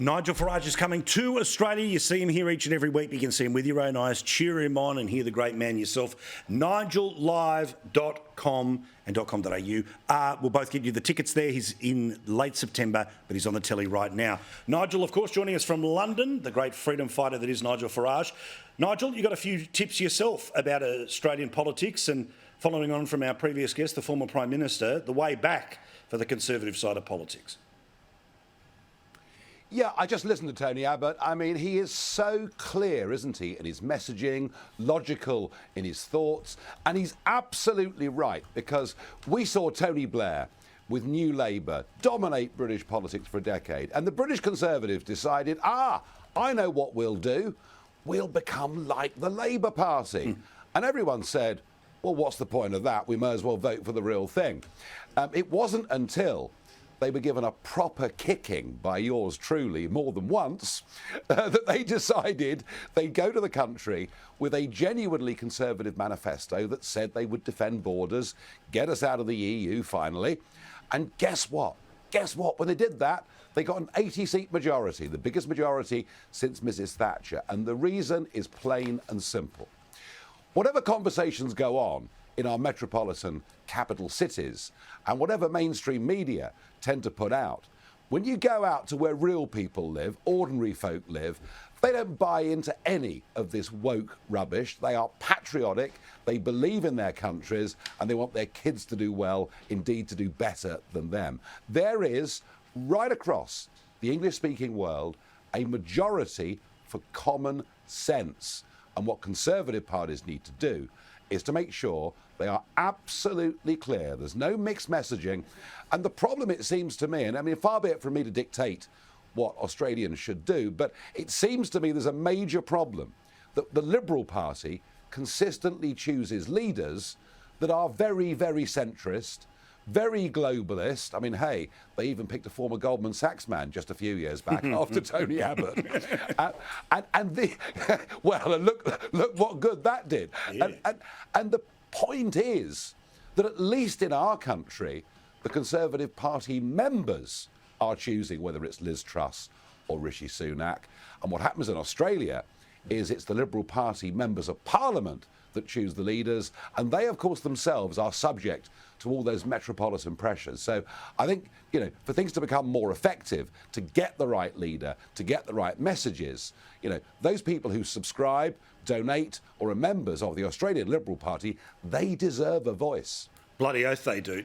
Nigel Farage is coming to Australia. You see him here each and every week. You can see him with your own eyes. Cheer him on and hear the great man yourself. NigelLive.com and .com.au. We'll both get you the tickets there. He's in late September, but he's on the telly right now. Nigel, of course, joining us from London, the great freedom fighter that is Nigel Farage. Nigel, you got a few tips yourself about Australian politics, and following on from our previous guest, the former Prime Minister, the way back for the Conservative side of politics. Yeah, I just listened to Tony Abbott. I mean, he is so clear, isn't he, in his messaging, logical in his thoughts, and he's absolutely right, because we saw Tony Blair with New Labour dominate British politics for a decade, and the British Conservatives decided, I know what we'll do. We'll become like the Labour Party. And everyone said, well, what's the point of that? We may as well vote for the real thing. It wasn't until they were given a proper kicking by yours truly more than once, that they decided they'd go to the country with a genuinely conservative manifesto that said they would defend borders, get us out of the EU finally. And guess what? Guess what? When they did that, they got an 80-seat majority, the biggest majority since Mrs. Thatcher. And the reason is plain and simple. Whatever conversations go on in our metropolitan capital cities, and whatever mainstream media tend to put out, when you go out to where real people live, ordinary folk live, they don't buy into any of this woke rubbish. They are patriotic, they believe in their countries, and they want their kids to do well, indeed to do better than them. There is, right across the English-speaking world, a majority for common sense. And what Conservative parties need to do is to make sure they are absolutely clear. There's no mixed messaging. And the problem, it seems to me, and I mean, far be it from me to dictate what Australians should do, but it seems to me there's a major problem that the Liberal Party consistently chooses leaders that are very, very centrist, very globalist. I mean, hey, they even picked a former Goldman Sachs man just a few years back after Tony Abbott. Well, look what good that did. Yeah. And the point is that at least in our country, the Conservative Party members are choosing whether it's Liz Truss or Rishi Sunak. And what happens in Australia is it's the Liberal Party members of Parliament that choose the leaders, and they, of course, themselves are subject to all those metropolitan pressures. So I think, for things to become more effective, to get the right leader, to get the right messages, those people who subscribe, donate, or are members of the Australian Liberal Party, they deserve a voice. Bloody oath they do.